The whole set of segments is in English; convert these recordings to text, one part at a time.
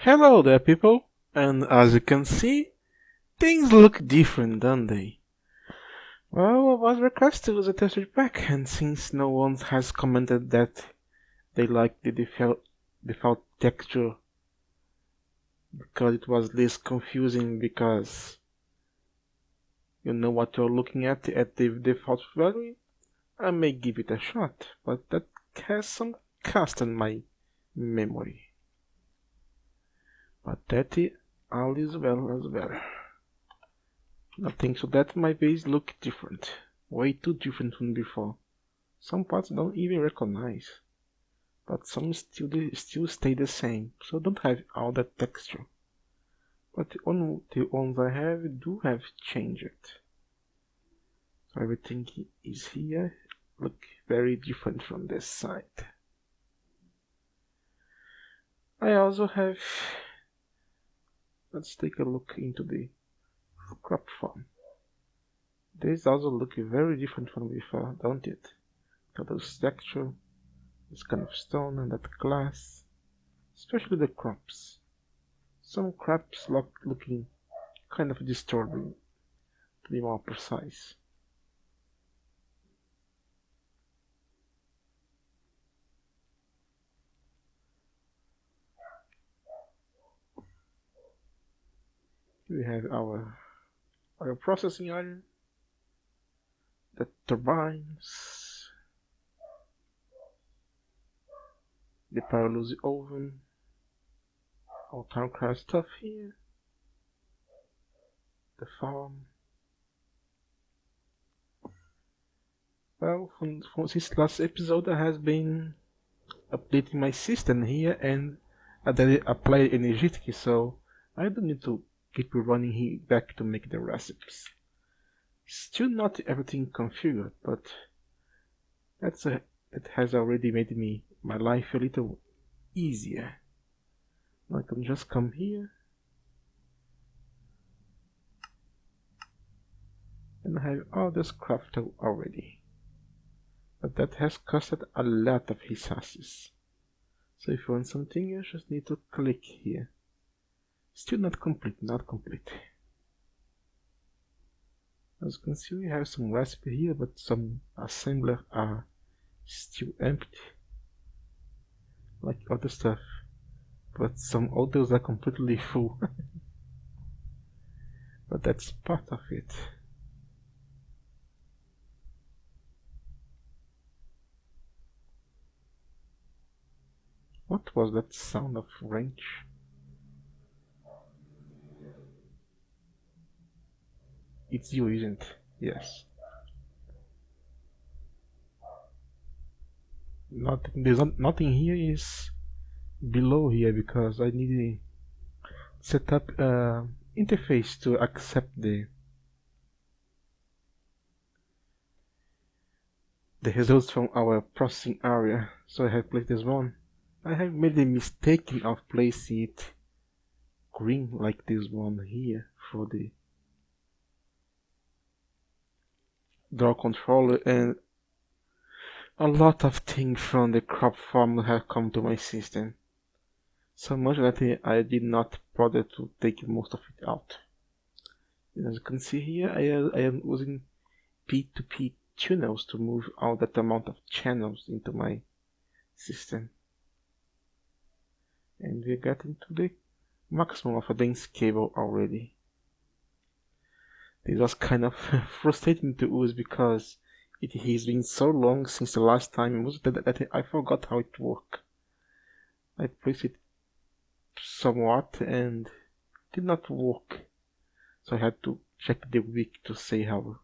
Hello there, people, and as you can see, things look different, don't they? Well, I was requested as a texture pack, and since no one has commented that they like the default texture because it was less confusing because you know what you're looking at the default value, I may give it a shot, but that has some cost on my memory. But that all is well as well. Nothing, so that my base look different. Way too different from before. Some parts don't even recognize. But some still stay the same, so don't have all that texture. But the ones I have do have changed. So everything is here look very different from this side. I also have, let's take a look into the crop form. This also look very different from before, don't it? Got those texture, this kind of stone and that glass, especially the crops. Some crops looking kind of disturbing, to be more precise. We have our processing area, the turbines, the pyrolysis oven, our Towncraft stuff here, the farm. Well, since last episode I have been updating my system here and I applied energetic, so I don't need to keep running here back to make the recipes. Still not everything configured, but that has already made my life a little easier. I can just come here and I have all this crafted already. But that has costed a lot of resources. So if you want something, you just need to click here. Still not complete. As you can see, we have some recipe here, but some assemblers are still empty. Like other stuff. But some others are completely full. But that's part of it. What was that sound of wrench? It's you, isn't it? Yes. Nothing here is below here because I need to set up interface to accept the results from our processing area. So I have placed this one. I have made the mistake of placing it green like this one here for the draw controller, and a lot of things from the crop farm have come to my system. So much that I did not bother to take most of it out. As you can see here, I am using P2P tunnels to move all that amount of channels into my system. And we're getting to the maximum of a dense cable already. This was kind of frustrating to use because it has been so long since the last time that I forgot how it worked. I placed it somewhat and it did not work, so I had to check the wiki to see how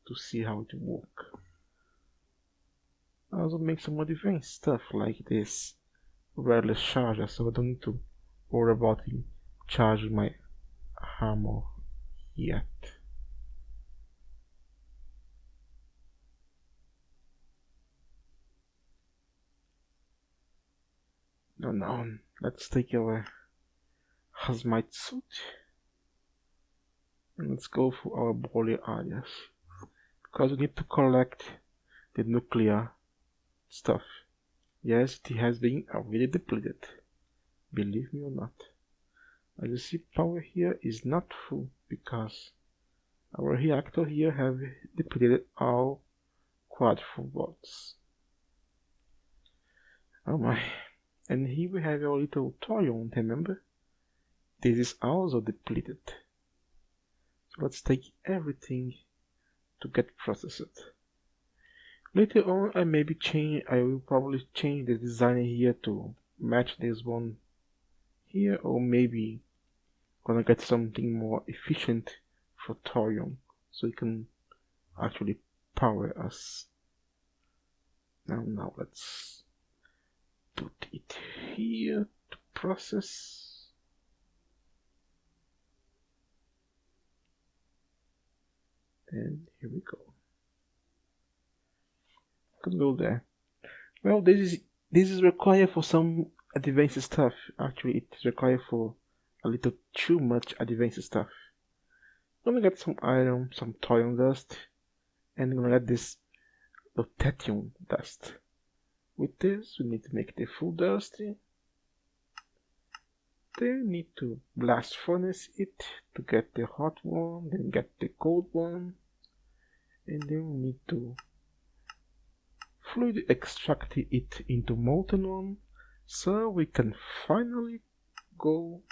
it works. I also make some modifying stuff like this wireless charger, so I don't need to worry about charging my hammer yet. Now let's take our hazmat suit and let's go for our boiler areas, because we need to collect the nuclear stuff. Yes, it has been already depleted, believe me or not. As you see, power here is not full because our reactor here have depleted all quad full volts. Oh my. And here we have our little thorium, remember? This is also depleted. So let's take everything to get processed. Later on I will probably change the design here to match this one here, or maybe gonna get something more efficient for thorium so it can actually power us. Now let's put it here to process. And here we go. Could go there. Well, this is required for some advanced stuff. Actually, it is required for a little too much advanced stuff. I'm gonna get some iron, some thorium dust, and I'm gonna get this lutetium dust. With this, we need to make the full dust. Then we need to blast furnace it to get the hot one, then get the cold one, and then we need to fluid extract it into molten one, so we can finally go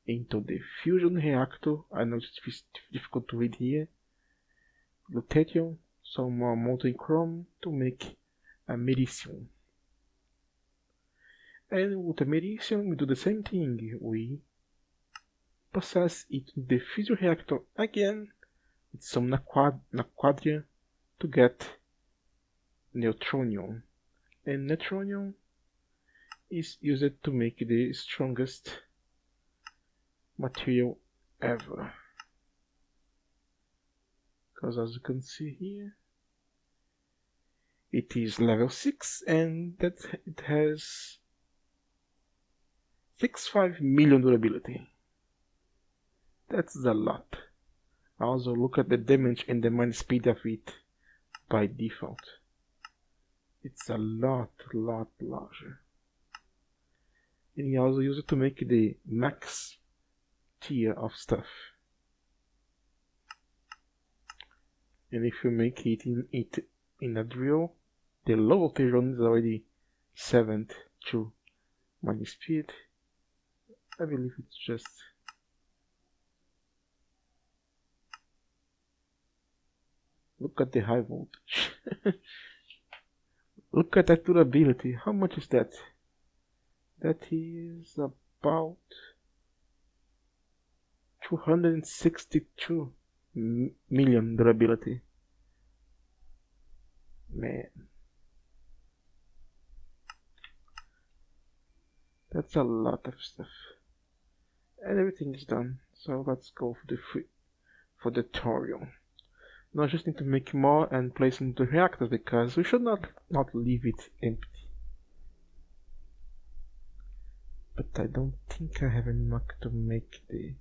into the fusion reactor. I know it's difficult to read here. Lutetium, some more molten chrome to make americium. And with americium we do the same thing. We process it in the fusion reactor again with some naquadria to get neutronium. And neutronium is used to make the strongest material ever. Because as you can see here, it is level 6 and that it has 65 million durability. That's a lot. Also look at the damage and the mine speed of it by default. It's a lot larger. And you also use it to make the max tier of stuff. And if you make it in a drill, the low voltage one is already 7th to mine speed. I believe it's just look at the high voltage. Look at that durability. How much is that? That is about 262 million durability. Man, that's a lot of stuff. And everything is done. So let's go for the thorium. Now I just need to make more and place into the reactor because we should not leave it empty. But I don't think I have enough to make the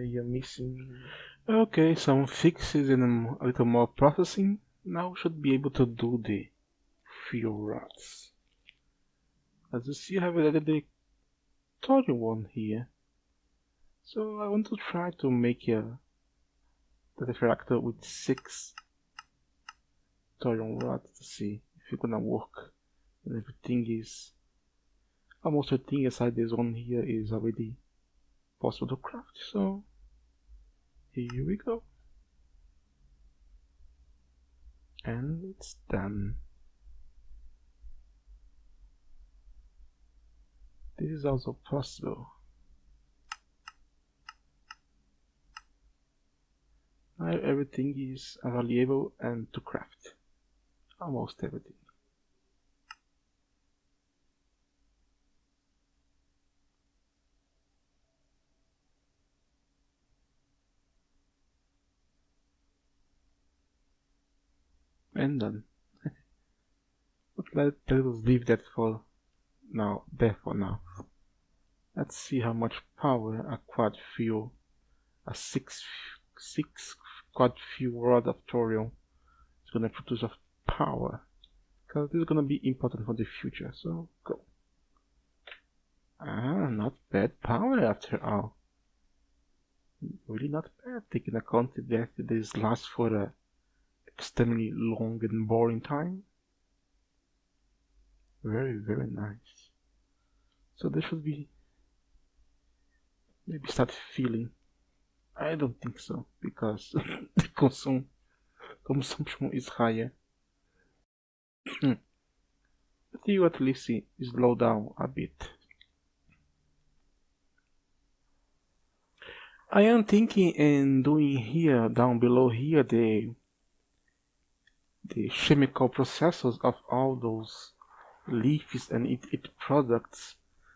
you're missing. Okay, some fixes and a little more processing. Now we should be able to do the fuel rods. As you see, I have added the thorium one here. So I want to try to make the reactor with 6 thorium rods to see if it's gonna work. And everything is almost everything aside this one here is already possible to craft. So here we go. And it's done. This is also possible. Now everything is available and to craft. Almost everything. And done. But let us leave that for now. Let's see how much power a quad fuel, a 6 quad fuel rod of thorium is gonna produce of power. because this is gonna be important for the future. So go. Not bad power after all. Really not bad, taking account that this lasts for a extremely long and boring time. Very, very nice. So this should be maybe start feeling. I don't think so, because the consumption is higher. But you at least see slow down a bit. I am thinking in doing here down below here the chemical processes of all those leaves and it products,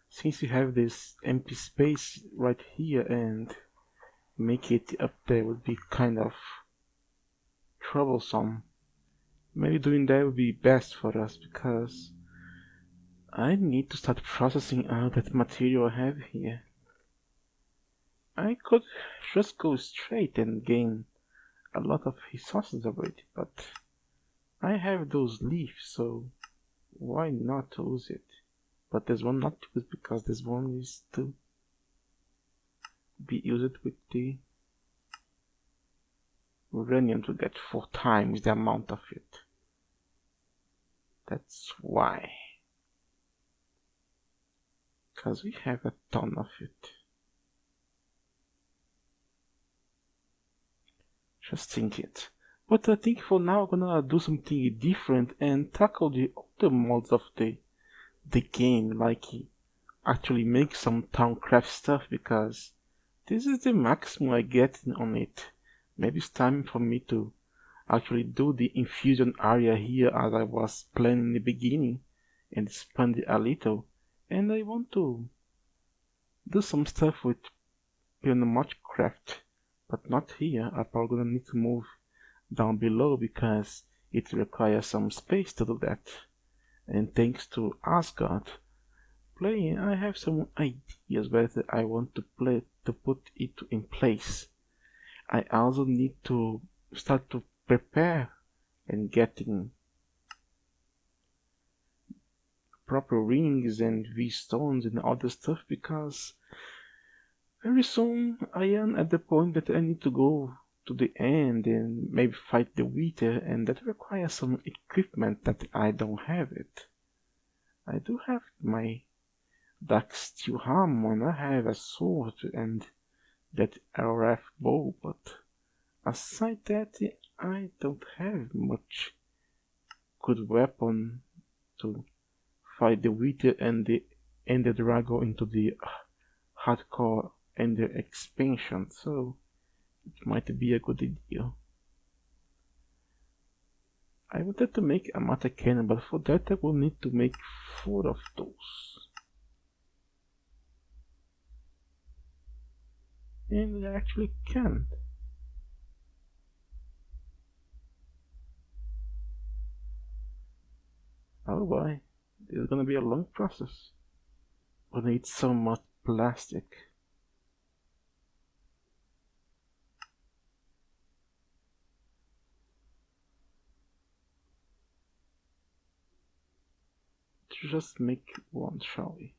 since you have this empty space right here, and make it up there would be kind of troublesome. Maybe doing that would be best for us, because I need to start processing all that material I have here. I could just go straight and gain a lot of resources already, but I have those leaves, so why not use it? But this one not used, because this one is to be used with the uranium to get 4 times the amount of it. That's why. Because we have a ton of it. Just think it. But I think for now I'm gonna do something different and tackle the other modes of the game, like actually make some towncraft stuff, because this is the maximum I get on it. Maybe it's time for me to actually do the infusion area here as I was planning in the beginning, and expand it a little. And I want to do some stuff with Craft, but not here. I'm probably gonna need to move down below, because it requires some space to do that. And thanks to Asgard playing, I have some ideas whether I want to put it in place. I also need to start to prepare and getting proper rings and V-stones and other stuff, because very soon I am at the point that I need to go to the end and maybe fight the Wither, and that requires some equipment that I don't have it. I do have my dark steel hammer, and I have a sword and that RF bow, but aside that I don't have much good weapon to fight the Wither and the Ender Dragon into the hardcore Ender expansion, so it might be a good idea. I wanted to make a matter cannon, but for that I will need to make 4 of those. And I actually can. Oh boy, this is gonna be a long process. We'll need so much plastic. Just make one, shall we?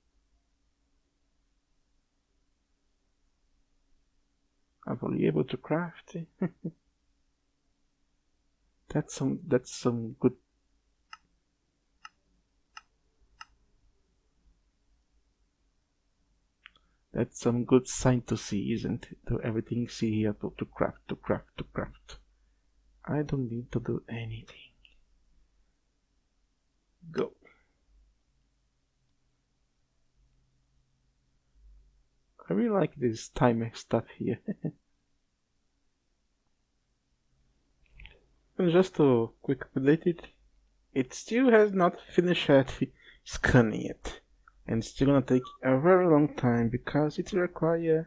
I'm only able to craft. That's some good. That's some good sign to see, isn't it? To everything see here to craft. I don't need to do anything. Go. I really like this timer stuff here. And just to quick update it, it still has not finished at scanning it. And it's still gonna take a very long time, because it requires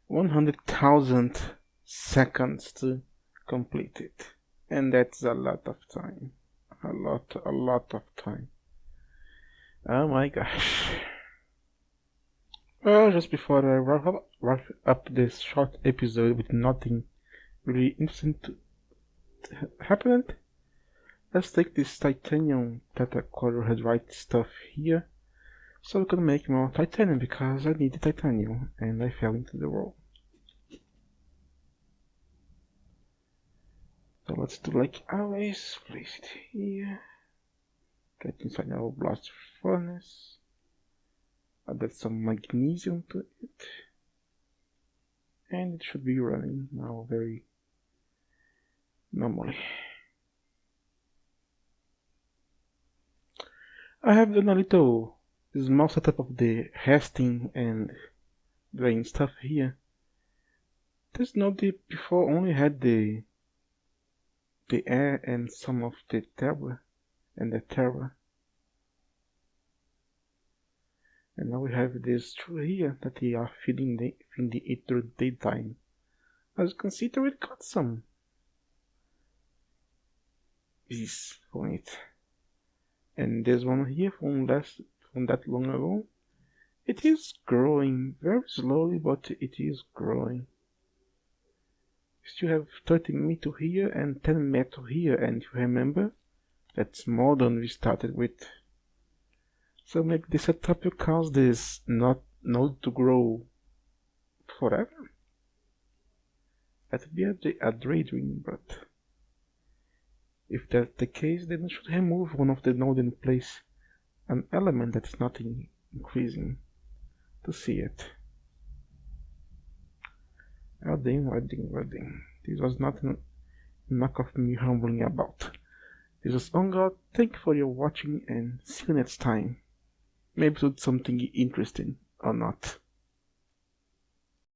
100,000 seconds to complete it. And that's a lot of time. A lot of time. Oh my gosh. Well, just before I wrap up this short episode with nothing really interesting to happened, Let's take this titanium tetrachlorohydride stuff here, so we can make more titanium, because I need the titanium and I fell into the wall. So let's do like always, place it here, get inside our blast furnace, add some magnesium to it, and it should be running now very normally. I have done a little small setup of the resting and drain stuff here. This node before only had the air and some of the terra and the terra. And now we have this through here that they are feeding it during the daytime. As you can see, it already got some bees on it. And this one here from that long ago, it is growing very slowly, but it is growing. We still have 30 meter here and 10 meter here, and you remember, that's more than we started with. So maybe the setup will cause this node to grow forever. That would be a daydream, but if that's the case, then we should remove one of the nodes and place an element that is not increasing to see it. Wedding. This was not a knock of me rumbling about. This was On God. Thank you for your watching and see you next time. Maybe do something interesting or not.